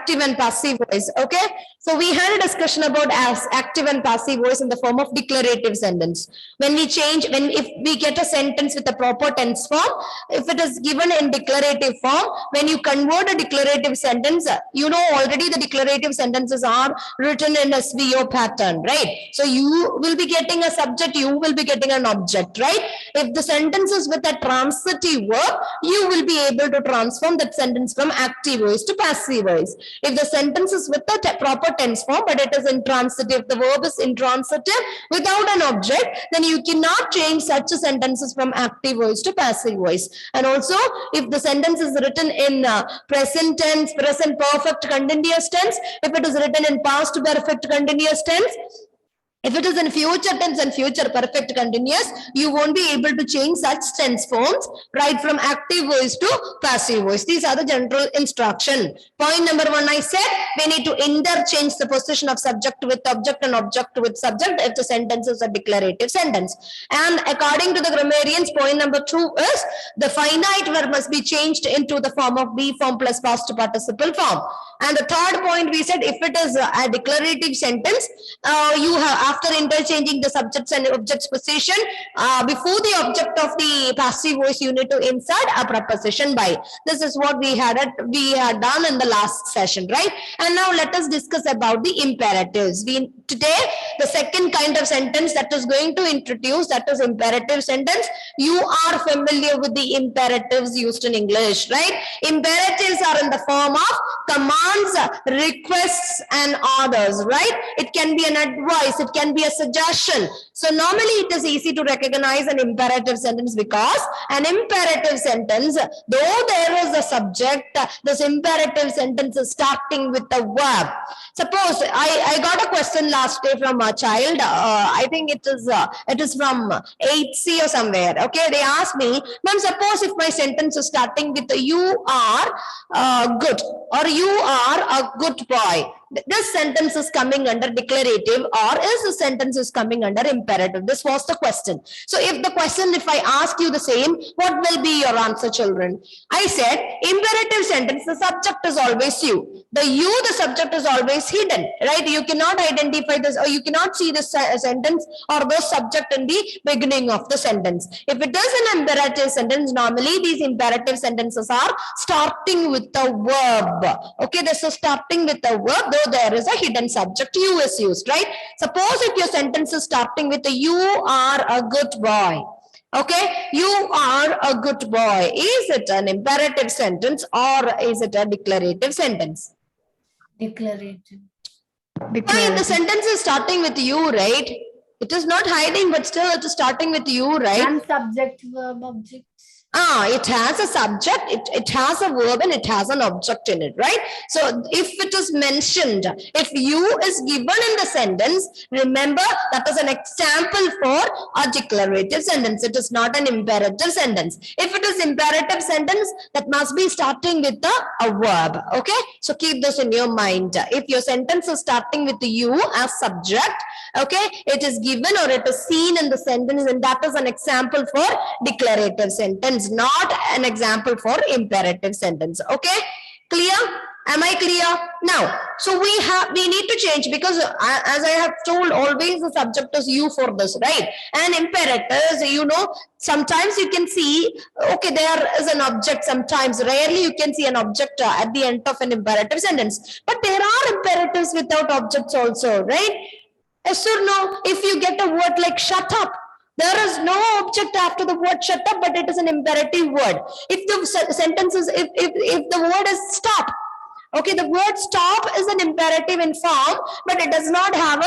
active and passive voice. Okay, so we had a discussion about as active and passive voice in the form of declarative sentence. When if we get a sentence with a proper tense form, if it is given in declarative form, when you convert a declarative sentence, you know already the declarative sentences are written in a SVO pattern, right? So you will be getting a subject, you will be getting an object, right? If the sentence is with a transitive verb, you will be able to transform that sentence from active voice to passive voice. If the sentence is with a proper tense form, but it is intransitive, the verb is intransitive without an object, then you cannot change such a sentences from active voice to passive voice. And also, if the sentence is written in present tense, present perfect continuous tense, if it is written in past perfect continuous tense, if it is in future tense and future perfect continuous, you won't be able to change such tense forms right from active voice to passive voice. These are the general instruction. Point number 1, I said we need to interchange the position of subject with object and object with subject if the sentence is a declarative sentence. And according to the grammarians, point number 2 is the finite verb must be changed into the form of be form plus past participle form. And the third point, we said if it is a declarative sentence, you have, after interchanging the subjects and objects position, before the object of the passive voice, you need to insert a preposition by. This is what we had done in the last session, right? And now let us discuss about the imperatives. Today, the second kind of sentence that is going to introduce, that is imperative sentence. You are familiar with the imperatives used in English, right? Imperatives are in the form of commands, requests, and orders, right? It can be an advice, it can be a suggestion. So normally it is easy to recognize an imperative sentence because an imperative sentence, though there is a subject, this imperative sentence is starting with a verb. Suppose I got a question last day from a child. I think it is from 8C or somewhere. Okay, they asked me, ma'am, suppose if my sentence is starting with you are good or you are a good boy. This sentence is coming under declarative or is the sentence is coming under imperative? This was the question. So if I ask you the same, what will be your answer, children? I said imperative sentence, the subject is always you. The subject is always hidden, right? You cannot identify this or you cannot see this sentence or the subject in the beginning of the sentence. If it is an imperative sentence, normally these imperative sentences are starting with a verb. Okay, this is starting with a verb, though there is a hidden subject you is used, right? Suppose if your sentence is starting with a you are a good boy. Okay, you are a good boy. Is it an imperative sentence or is it a declarative sentence? Declarative. Fine, the sentence is starting with you, right? It is not hiding, but still it is starting with you, right? And subject, verb, object. It has a subject, it has a verb, and it has an object in it, right? So if it is mentioned, if you is given in the sentence, remember that is an example for a declarative sentence. It is not an imperative sentence. If it is imperative sentence, that must be starting with a verb. Okay, so keep this in your mind. If your sentence is starting with you as subject, okay, it is given or it is seen in the sentence, and that is an example for declarative sentence, not an example for imperative sentence. Okay, clear? Am I clear? Now, so we need to change because as I have told, always the subject is you for this, right? And imperatives, sometimes you can see, okay, there is an object. Sometimes, rarely you can see an object at the end of an imperative sentence. But there are imperatives without objects also, right? Yes or no? If you get a word like shut up, there is no object after the word shut up, but it is an imperative word. If the sentence is, if the word is stop, okay, the word stop is an imperative in form, but it does not have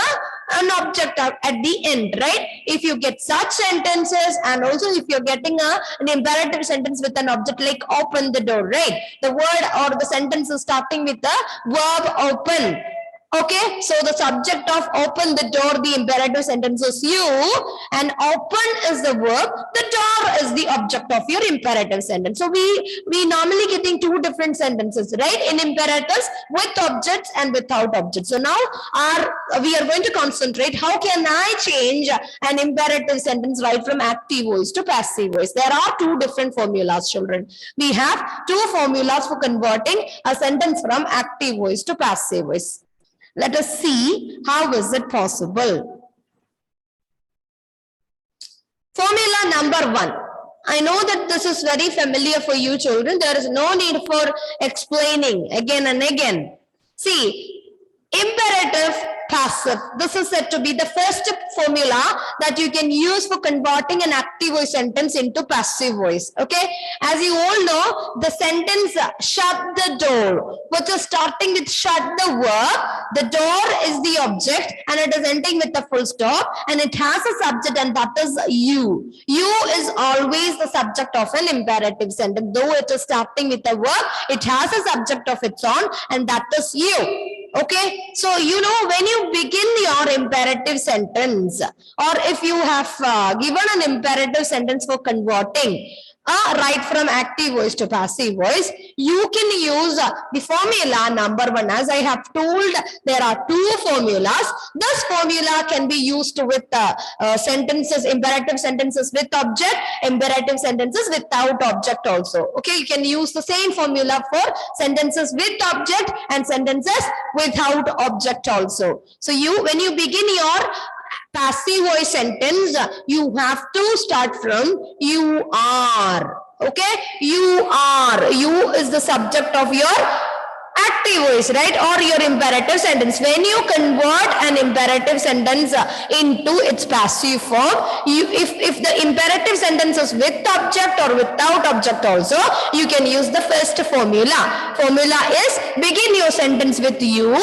an object at the end, right? If you get such sentences, and also if you're getting an imperative sentence with an object like open the door, right? The word or the sentence is starting with the verb open. Okay, so the subject of open the door, the imperative sentence is you, and open is the verb, the door is the object of your imperative sentence. So we normally getting two different sentences, right? In imperatives with objects and without objects. So now we are going to concentrate how can I change an imperative sentence right from active voice to passive voice. There are two different formulas, children. We have two formulas for converting a sentence from active voice to passive voice. Let us see how is it possible. Formula number 1. I know that this is very familiar for you children. There is no need for explaining again and again. See, imperative passive. This is said to be the first formula that you can use for converting an active voice sentence into passive voice. Okay. As you all know, the sentence shut the door, which is starting with shut the verb. The door is the object and it is ending with a full stop and it has a subject and that is you. You is always the subject of an imperative sentence. Though it is starting with a verb, it has a subject of its own and that is you. Okay, so you know when you begin your imperative sentence or if you have given an imperative sentence for converting right from active voice to passive voice, you can use the formula number 1. As I have told, there are two formulas. This formula can be used with sentences, imperative sentences with object, imperative sentences without object also. Okay, you can use the same formula for sentences with object and sentences without object also. So when you begin your passive voice sentence, you have to start from you are. Okay, you are. You is the subject of your active voice, right? Or your imperative sentence. When you convert an imperative sentence into its passive form, if the imperative sentence is with object or without object also, you can use the first formula. Formula is begin your sentence with you,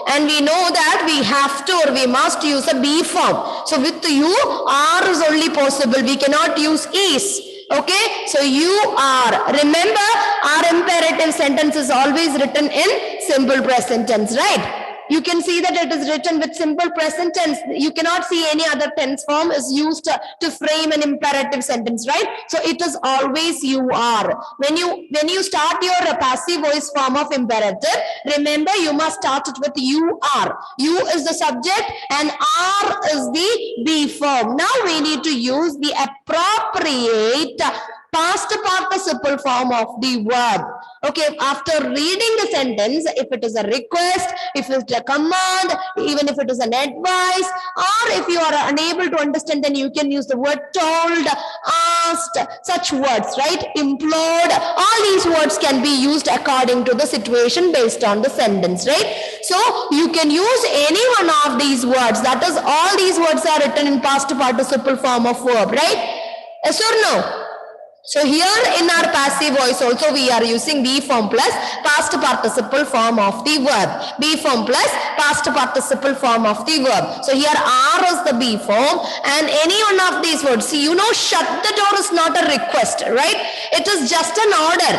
and we know that we have to or we must use a be form. So with you, are is only possible. We cannot use is. Okay, so you are. Remember, our imperative sentence is always written in simple present tense, right? You can see that it is written with simple present tense. You cannot see any other tense form is used to frame an imperative sentence, right? So it is always you are. When you start your passive voice form of imperative, remember you must start it with you are. You is the subject and are is the be form. Now we need to use the appropriate past participle form of the verb. Okay, after reading the sentence, if it is a request, if it is a command, even if it is an advice, or if you are unable to understand, then you can use the word told, asked, such words, right? Implored, all these words can be used according to the situation based on the sentence, right? So you can use any one of these words. That is, all these words are written in past participle form of verb, right? Yes or no? So here in our passive voice also we are using be form plus past participle form of the verb. Be form plus past participle form of the verb. So here are is the be form and any one of these words. See, you know, shut the door is not a request, right? It is just an order.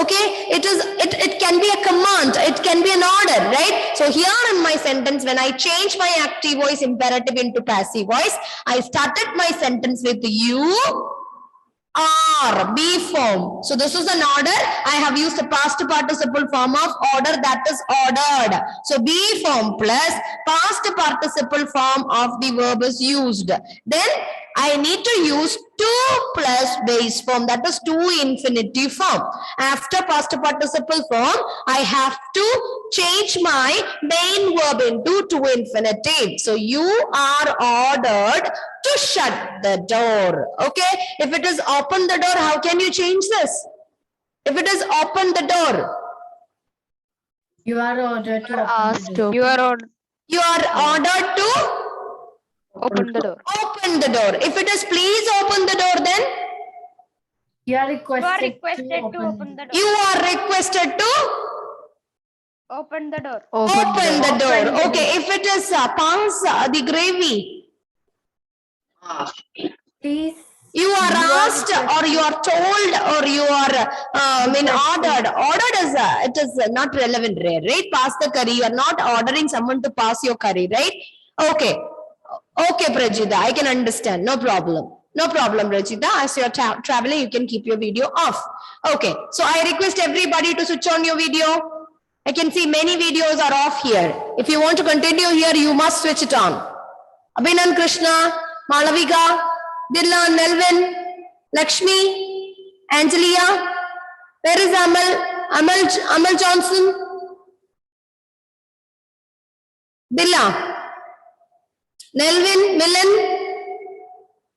Okay, it can be a command, it can be an order, right? So here in my sentence, when I change my active voice imperative into passive voice, I started my sentence with you are, be form. So this is an order. I have used the past participle form of order, that is ordered. So be form plus past participle form of the verb is used. Then I need to use to plus base form, that is to infinitive form. After past participle form, I have to change my main verb into to infinitive. So you are ordered to shut the door. Okay, if it is open the door, how can you change this? If it is open the door, You are ordered to asked open the door. you are ordered to Open the door. open the door. If it is please open the door, then You are requested, requested to open the door. you are requested to Open the door. open the door. Open the Okay, if it is pans, the gravy, Please You are asked, or you are told, or you are ordered. Ordered is it is not relevant, right? Pass the curry. You are not ordering someone to pass your curry, right? Okay. Okay, Prajita, I can understand. No problem. No problem, Rajita. As you're traveling, you can keep your video off. Okay. So I request everybody to switch on your video. I can see many videos are off here. If you want to continue here, you must switch it on. Abhinan Krishna, Malavika, Dilla, Nelvin, Lakshmi, Angelia. Where is Amal Johnson? Dilla. Nelvin, Milan,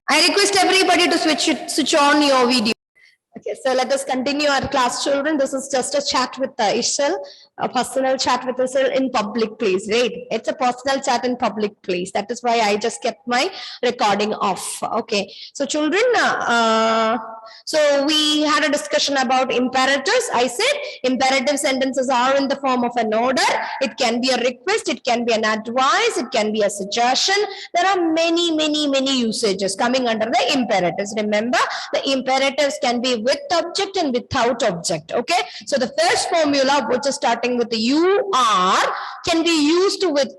I request everybody to switch on your video. Okay, so let us continue our class, children. This is just a chat with Ishal, a personal chat with Ishal in public place, right? It's a personal chat in public place. That is why I just kept my recording off. Okay, so children, so we had a discussion about imperatives. I said imperative sentences are in the form of an order. It can be a request, it can be an advice, it can be a suggestion. There are many usages coming under the imperatives. Remember, the imperatives can be with object and without object. Okay, so the first formula, which is starting with the you are, can be used with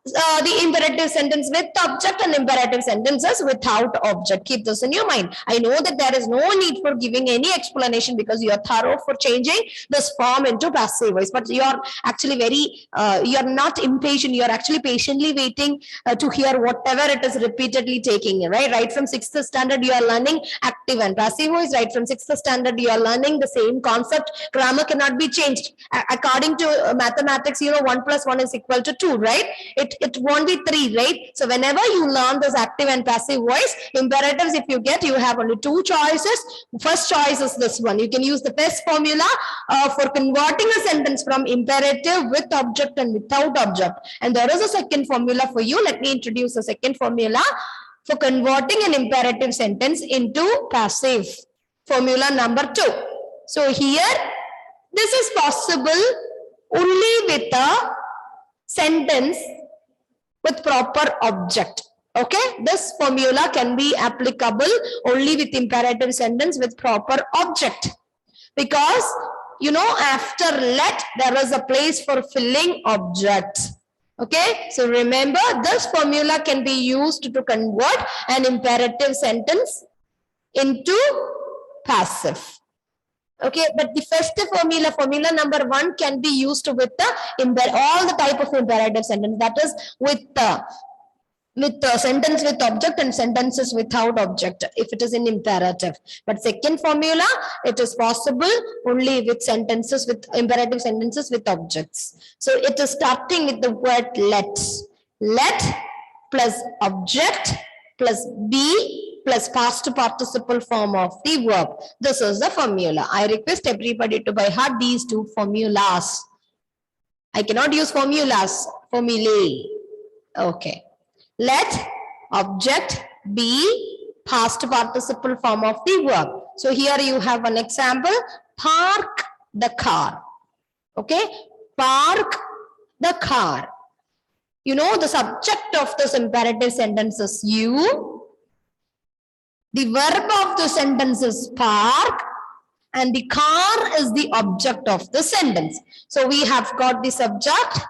the imperative sentence with object and imperative sentences without object. Keep this in your mind. I know that there is no need for giving any explanation because you are thorough for changing this form into passive voice, but you are actually you are not impatient. You are actually patiently waiting to hear whatever it is repeatedly taking, right from 6th standard you are learning active and passive voice. Right from 6th standard you are learning the same concept. Grammar cannot be changed according to mathematics. 1 plus 1 is equal to 2, right? It won't be 3, right? So whenever you learn this active and passive voice imperatives, if you have only 2 choices. First choice is this one. You can use the first formula for converting a sentence from imperative with object and without object. And there is a second formula for you. Let me introduce the second formula for converting an imperative sentence into passive. Formula number 2. So here, this is possible only with a sentence with proper object. Okay, this formula can be applicable only with imperative sentence with proper object, because after let there is a place for filling object. Okay, so remember, this formula can be used to convert an imperative sentence into passive. Okay, but the first formula number 1, can be used with all the type of imperative sentence, that is with sentence with object and sentences without object if it is in imperative. But second formula, it is possible only with sentences with imperative sentences with objects. So it is starting with the word let plus object plus be plus past participle form of the verb. This is the formula. I request everybody to by heart these 2 formulas. I cannot use formulas, formulae. Okay. Let, object, be, past participle form of the verb. So here you have an example. Park the car. Okay. Park the car. The subject of this imperative sentence is you. The verb of the sentence is park, and the car is the object of the sentence. So we have got the subject,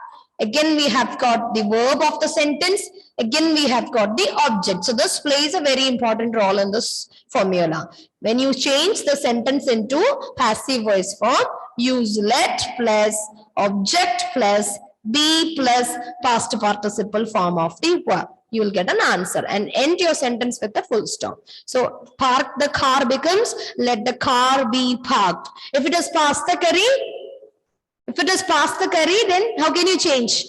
again we have got the verb of the sentence, again we have got the object. So this plays a very important role in this formula. When you change the sentence into passive voice form, use let plus object plus be plus past participle form of the verb. You will get an answer and end your sentence with a full stop. So park the car becomes let the car be parked. If it is pass the curry, then how can you change?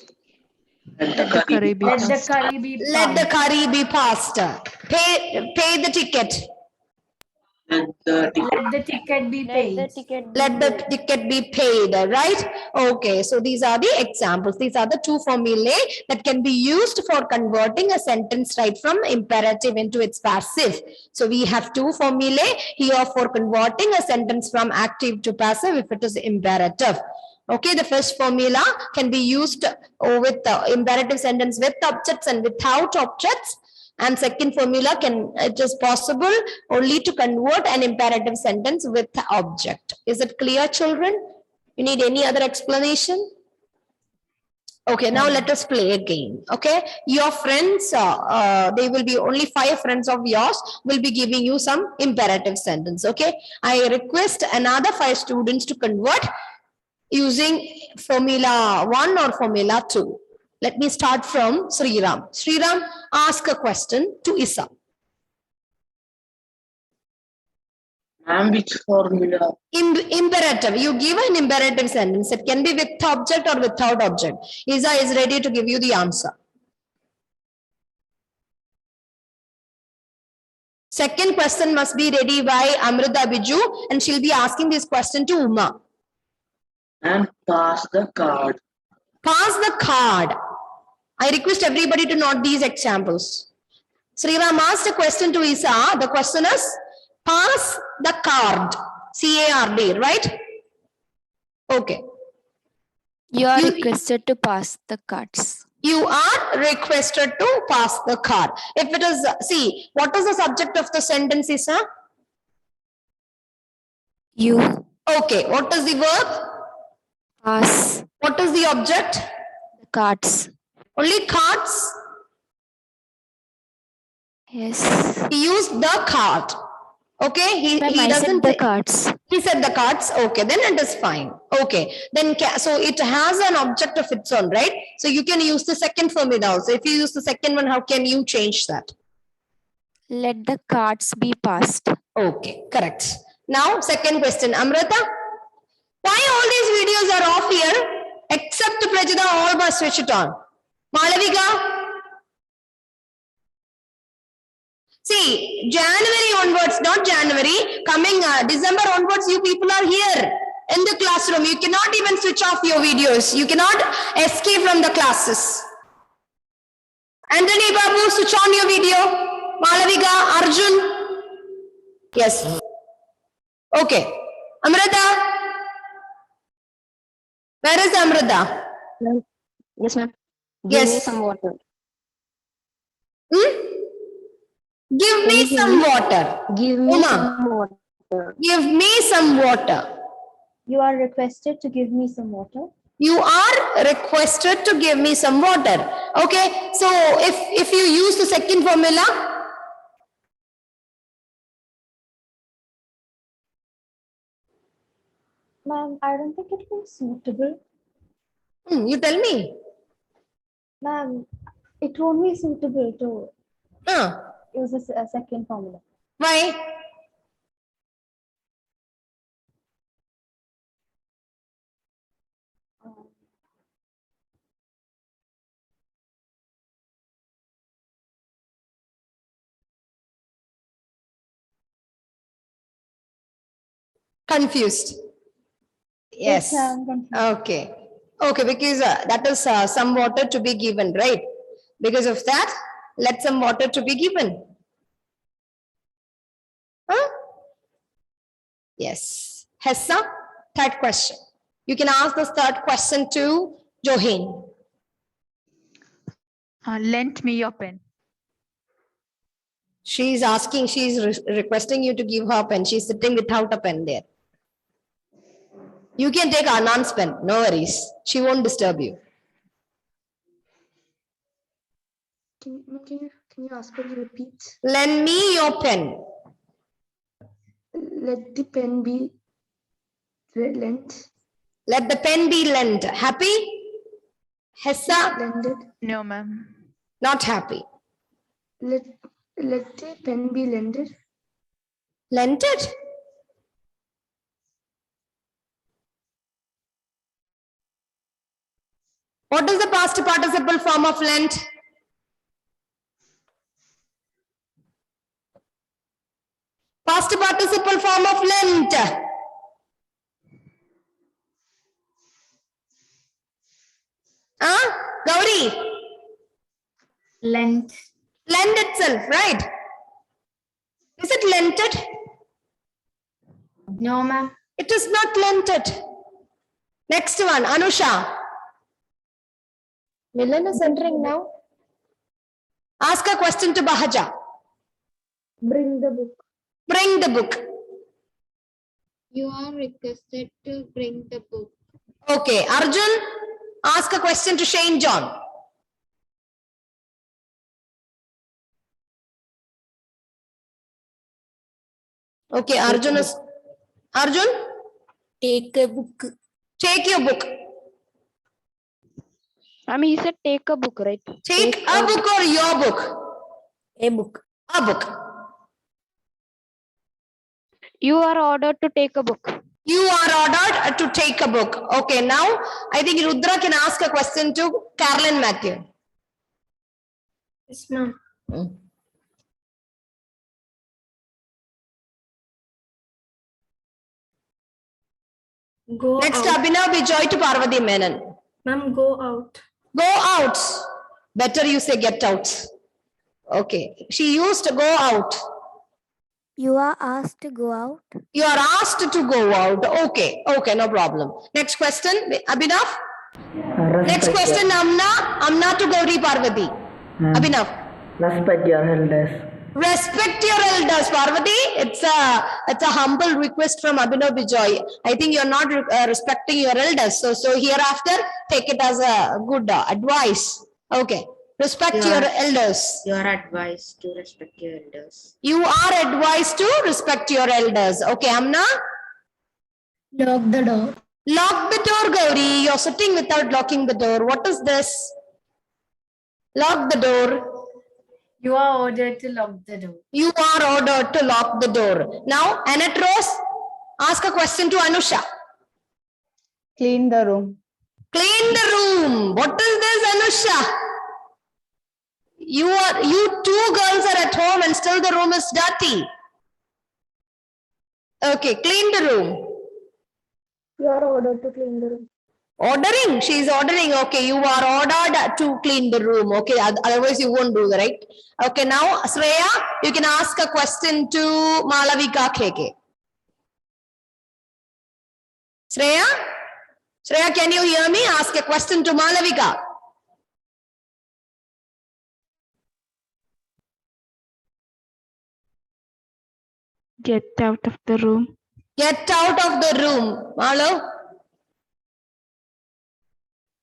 Let the curry be passed. Let the curry be passed. Pay the ticket. Let the ticket be paid. Let the ticket be paid, right? Okay, so these are the examples. These are the 2 formulae that can be used for converting a sentence right from imperative into its passive. So we have 2 formulae here for converting a sentence from active to passive if it is imperative. Okay, the first formula can be used with the imperative sentence with objects and without objects. And second formula it is possible only to convert an imperative sentence with object. Is it clear, children? You need any other explanation? Okay, now let us play a game. Okay, your friends, they will be only 5 friends of yours will be giving you some imperative sentence. Okay, I request another 5 students to convert using formula 1 or formula 2. Let me start from Sriram. Sriram, ask a question to Isa. Ma'am, which formula? Imperative. You give an imperative sentence. It can be with object or without object. Isa is ready to give you the answer. Second question must be ready by Amrita Biju, and she'll be asking this question to Uma. And pass the card. Pass the card. I request everybody to note these examples. Sriram asked a question to Isa. The question is, pass the card. C-A-R-D, right? Okay. You are requested to pass the cards. You are requested to pass the card. If it is, see, what is the subject of the sentence, Isa? You. Okay, what is the verb? Pass. What is the object? The cards. Only cards? Yes. He used the card. Okay, he doesn't. The cards. He said the cards. Okay, then it is fine. Okay, then so it has an object of its own, right? So you can use the second formula also. If you use the second one, how can you change that? Let the cards be passed. Okay, correct. Now, second question, Amrita. Why all these videos are off here? Except Prajita, all must switch it on. Malavika. See, January onwards, not January, coming December onwards, you people are here in the classroom. You cannot even switch off your videos. You cannot escape from the classes. Anthony Babu, switch on your video. Malavika, Arjun. Yes. Okay. Amrita. Where is Amrita? Yes, ma'am. Yes. Give me some water. Give me some water. Give me Uma. some water. Give me some water. You are requested to give me some water. You are requested to give me some water. Okay. So if you use the second formula, Ma'am, I don't think it will be suitable. you tell me. Ma'am, it won't be suitable to use a second formula. Why? Confused. Yes. I'm confused. Okay. Okay, because that is some water to be given, right? Because of that, let some water to be given. Huh? Yes. Hessa, third question. You can ask this third question to Johin. Lend me your pen. She is asking, she is requesting you to give her a pen. She is sitting without a pen there. You can take Anand's pen, no worries. She won't disturb you. Can you ask her to repeat? Lend me your pen. Let the pen be lent. Let the pen be lent. Happy? Hessa? Lended. No, ma'am. Not happy. Let the pen be lended. Lent it? What is the past participle form of lent? Past participle form of lent. Gauri? Lent. Lend itself, right? Is it lented? No, ma'am. It is not lented. Next one, Anusha. Milan is entering now. Ask a question to Bahaja. Bring the book. Bring the book. You are requested to bring the book. Okay, Arjun, ask a question to Shane John. Okay, Arjun is Arjun. Take a book. Take your book. He said take a book, right? Take a book or your book. A book. A book. You are ordered to take a book. You are ordered to take a book. Okay, now I think Rudra can ask a question to Carolyn Matthew. Yes, ma'am. Go Next, out. Abhinav Bijoy to Parvati Menon. Ma'am, go out. Go out. Better you say get out. Okay, she used to go out. You are asked to go out. You are asked to go out. Okay, okay, no problem. Next question, Abhinav. Next question, Amna to Gauri Parvati. Abhinav. Respect your elders. Respect your elders, Parvati. It's a humble request from Abhinav Bijoy. I think you're not respecting your elders. So hereafter, take it as a good advice. Okay. Respect your elders. You are advised to respect your elders. You are advised to respect your elders. Okay, Amna. Lock the door. Lock the door, Gauri. You're sitting without locking the door. What is this? Lock the door. You are ordered to lock the door. You are ordered to lock the door. Now, Annette Rose, ask a question to Anusha. Clean the room. Clean the room. What is this, Anusha? You two girls are at home and still the room is dirty. Okay, clean the room. You are ordered to clean the room. Ordering, she is ordering. Okay, you are ordered to clean the room. Okay, otherwise you won't do that, right? Okay, now Shreya, you can ask a question to Malavika KK. Shreya, can you hear me? Ask a question to Malavika. Get out of the room. Get out of the room.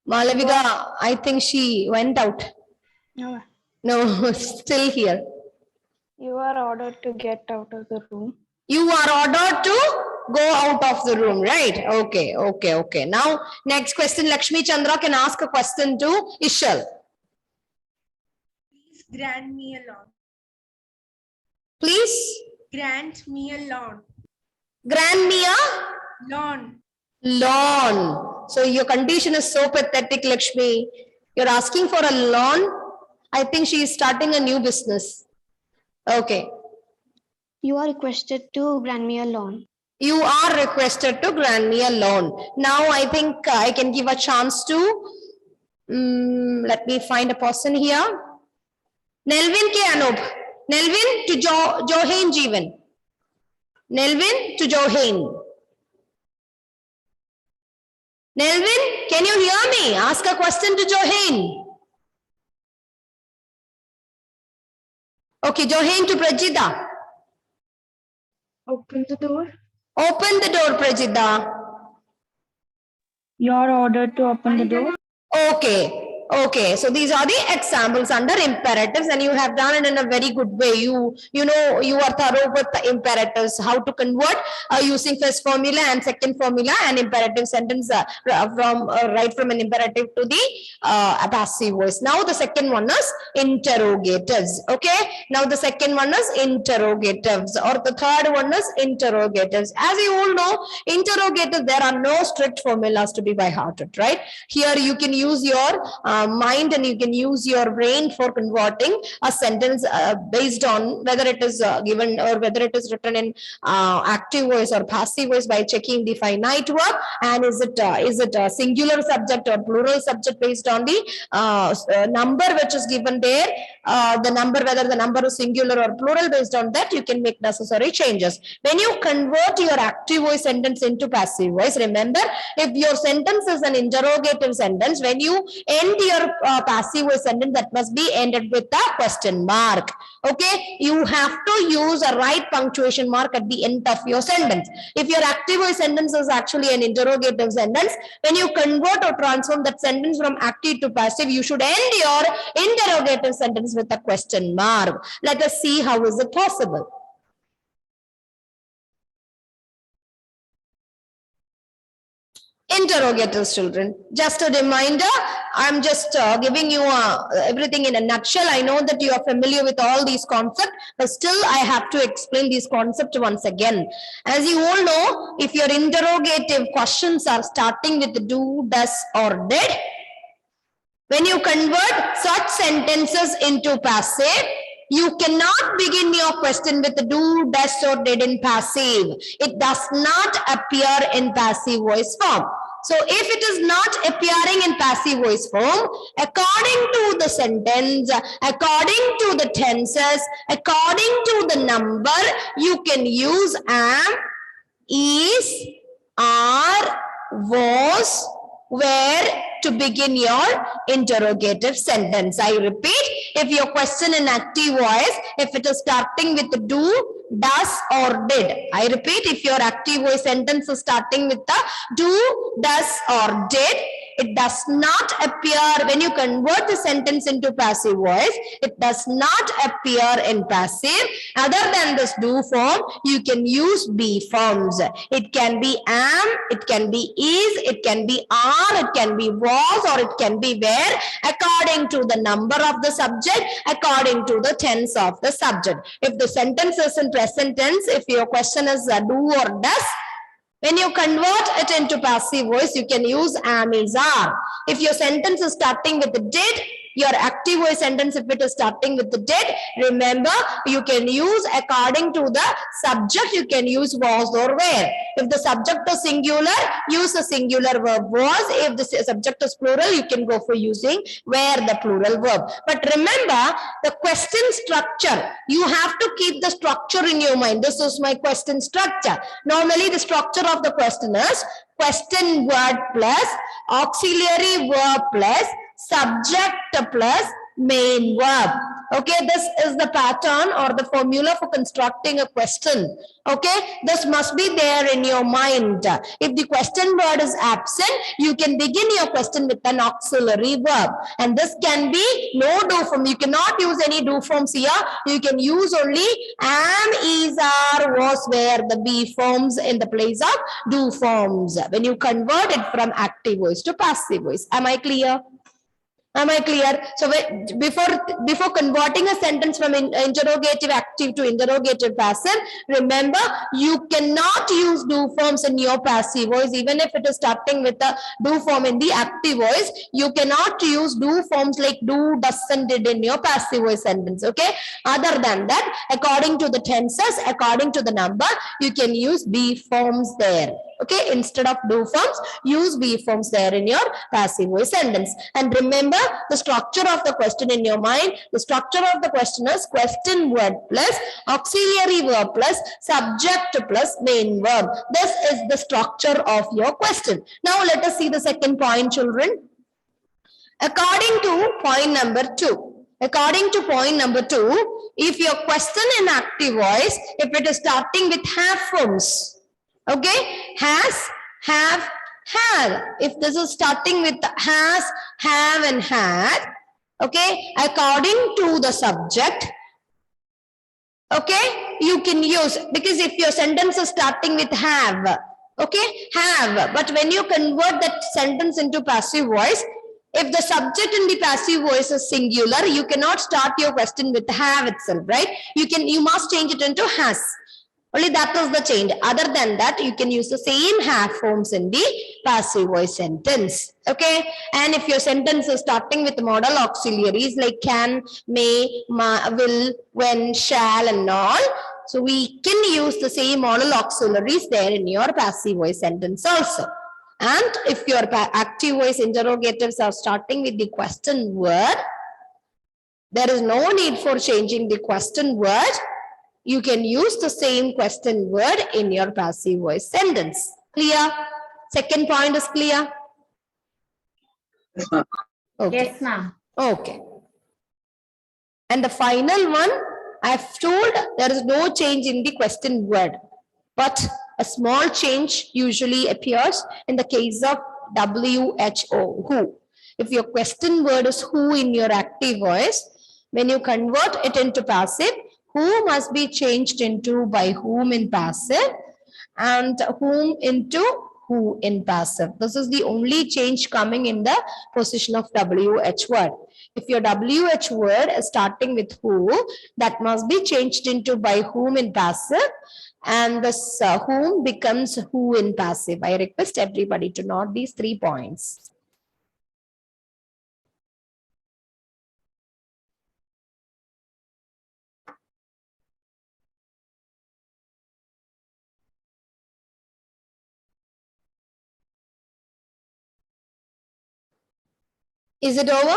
Malavika, I think she went out. No, still here. You are ordered to get out of the room. You are ordered to go out of the room, right? Okay. Now, next question, Lakshmi Chandra can ask a question to Ishal. Please grant me a loan. Please Grant me a loan. grant me a Loan. loan. So your condition is so pathetic, Lakshmi. You're asking for a loan. I think she is starting a new business. Okay. You are requested to grant me a loan. You are requested to grant me a loan. Now I think I can give a chance to, let me find a person here. Nelvin K. Anup. Nelvin to Johain Jeevan. Nelvin to Johain. Nelvin, can you hear me? Ask a question to Johain. Okay, Johain to Prajita. Open the door. Open the door, Prajita. You are ordered to open the door. Okay. So these are the examples under imperatives, and you have done it in a very good way. You know you are thorough with the imperatives, how to convert using first formula and second formula and imperative sentence right from an imperative to the passive voice. Now the second one is interrogatives. Okay. Now the second one is interrogatives, or the third one is interrogatives. As you all know, interrogatives, there are no strict formulas to be by hearted, right? Here you can use your mind and you can use your brain for converting a sentence based on whether it is given or whether it is written in active voice or passive voice by checking the finite verb, and is it a singular subject or plural subject based on the number which is given there, the number, whether the number is singular or plural. Based on that you can make necessary changes. When you convert your active voice sentence into passive voice, remember, if your sentence is an interrogative sentence, when you end your passive voice sentence, that must be ended with a question mark. Okay, you have to use a right punctuation mark at the end of your sentence. If your active voice sentence is actually an interrogative sentence, when you convert or transform that sentence from active to passive, you should end your interrogative sentence with a question mark. Let us see how is it possible. Interrogatives, children. Just a reminder, I'm just giving you everything in a nutshell. I know that you are familiar with all these concepts, but still I have to explain these concepts once again. As you all know, if your interrogative questions are starting with do, does, or did, when you convert such sentences into passive, you cannot begin your question with do, does, or did in passive. It does not appear in passive voice form. So if it is not appearing in passive voice form, according to the sentence, according to the tenses, according to the number, you can use am, is, are, was, where to begin your interrogative sentence. I repeat, if your question in active voice, if it is starting with do, does, or did. I repeat, if your active voice sentence is starting with the do, does, or did, it does not appear when you convert the sentence into passive voice. It does not appear in passive. Other than this do form, you can use be forms. It can be am, it can be is, it can be are, it can be was, or it can be where, according to the number of the subject, according to the tense of the subject. If the sentence is in present tense, if your question is do or does, when you convert it into passive voice, you can use am, is, are. If your sentence is starting with the did, your active voice sentence, if it is starting with the did, remember, you can use according to the subject, you can use was or were. If the subject is singular, use a singular verb was. If the subject is plural, you can go for using were, the plural verb. But remember, the question structure, you have to keep the structure in your mind. This is my question structure. Normally, the structure of the question is question word plus auxiliary verb plus subject plus main verb. Okay, this is the pattern or the formula for constructing a question. Okay, this must be there in your mind. If the question word is absent, you can begin your question with an auxiliary verb. And this can be no do form. You cannot use any do forms here. You can use only am, is, are, was, where, the be forms in the place of do forms. When you convert it from active voice to passive voice. Am I clear? Am I clear? So before converting a sentence from interrogative active to interrogative passive, remember, you cannot use do forms in your passive voice. Even if it is starting with a do form in the active voice, you cannot use do forms like do, does, and did in your passive voice sentence. Okay. Other than that, according to the tenses, according to the number, you can use be forms there. Okay, instead of do forms, use be forms there in your passive voice sentence. And remember the structure of the question in your mind. The structure of the question is question word plus auxiliary verb plus subject plus main verb. This is the structure of your question. Now let us see the second point, children. According to point number 2. According to point number 2, if your question in active voice, if it is starting with have forms, okay, has, have, had. If this is starting with has, have, and had, okay, according to the subject, okay, you can use, because if your sentence is starting with have, okay, have, but when you convert that sentence into passive voice, if the subject in the passive voice is singular, you cannot start your question with have itself, right? You must change it into has. Only that is the change. Other than that, you can use the same have forms in the passive voice sentence. Okay. And if your sentence is starting with modal auxiliaries like can, may, will, when, shall, and all, so we can use the same modal auxiliaries there in your passive voice sentence also. And if your active voice interrogatives are starting with the question word, there is no need for changing the question word. You can use the same question word in your passive voice sentence. Clear? Second point is clear? Okay. Yes, ma'am. Okay. And the final one, I've told there is no change in the question word, but a small change usually appears in the case of WHO, who. If your question word is who in your active voice, when you convert it into passive, who must be changed into by whom in passive and whom into who in passive. This is the only change coming in the position of WH word. If your WH word is starting with who, that must be changed into by whom in passive, and this whom becomes who in passive. I request everybody to note these 3 points. Is it over?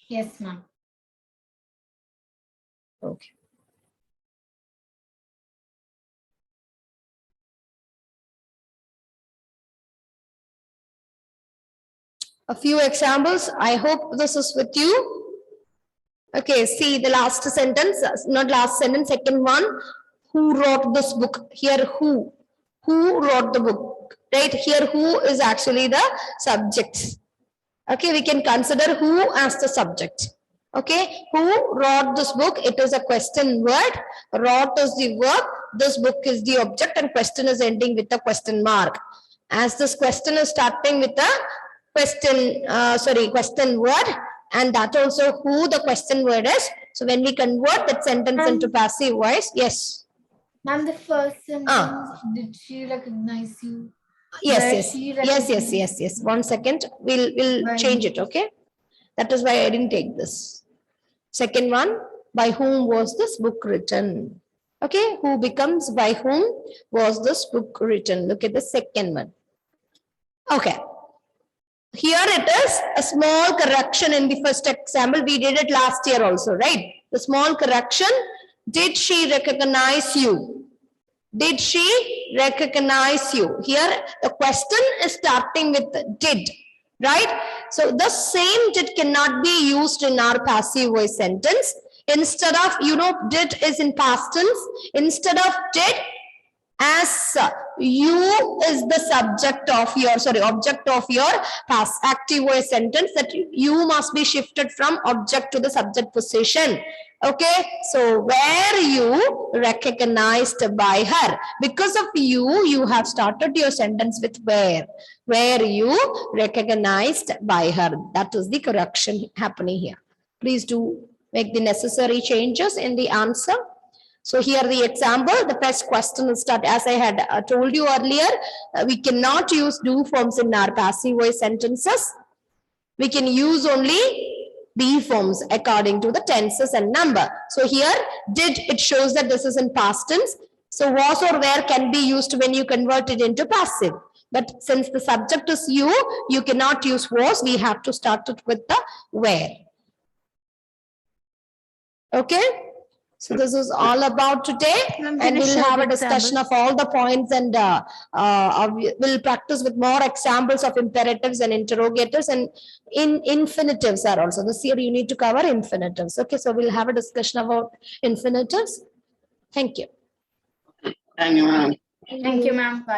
Yes, ma'am. Okay. A few examples. I hope this is with you. Okay, see the last sentence, not last sentence, second one. Who wrote this book? Here, who? Who wrote the book? Right here, who is actually the subject. Okay, we can consider who as the subject. Okay, who wrote this book? It is a question word. Wrote is the verb. This book is the object, and question is ending with a question mark. As this question is starting with a question, question word, and that also who the question word is. So when we convert that sentence into passive voice, yes. Ma'am, the first sentence, did she recognize you? Where Yes. she recognized- Yes. 1 second. We'll When- change it. Okay. That is why I didn't take this. Second one, by whom was this book written? Okay, who becomes by whom was this book written? Look at the second one. Okay. Here it is a small correction in the first example. We did it last year also, right? The small correction. Did she recognize you? Did she recognize you? Here the question is starting with did, right? So the same did cannot be used in our passive voice sentence. Instead of, did is in past tense. Instead of did, as you is the subject of your, object of your past active voice sentence, that you must be shifted from object to the subject position. Okay, so where you recognized by her. Because of you have started your sentence with where you recognized by her. That is the correction happening here. Please do make the necessary changes in the answer. So here the example, the first question will start, as I had told you earlier, we cannot use do forms in our passive voice sentences. We can use only be forms according to the tenses and number. So here did, it shows that this is in past tense. So was or were can be used when you convert it into passive. But since the subject is you cannot use was. We have to start it with the where. Okay. So this is all about today, and we'll have a discussion of all the points, and we'll practice with more examples of imperatives and interrogatives, and in infinitives are also. This year you need to cover infinitives. Okay, so we'll have a discussion about infinitives. Thank you. Thank you, ma'am. Bye.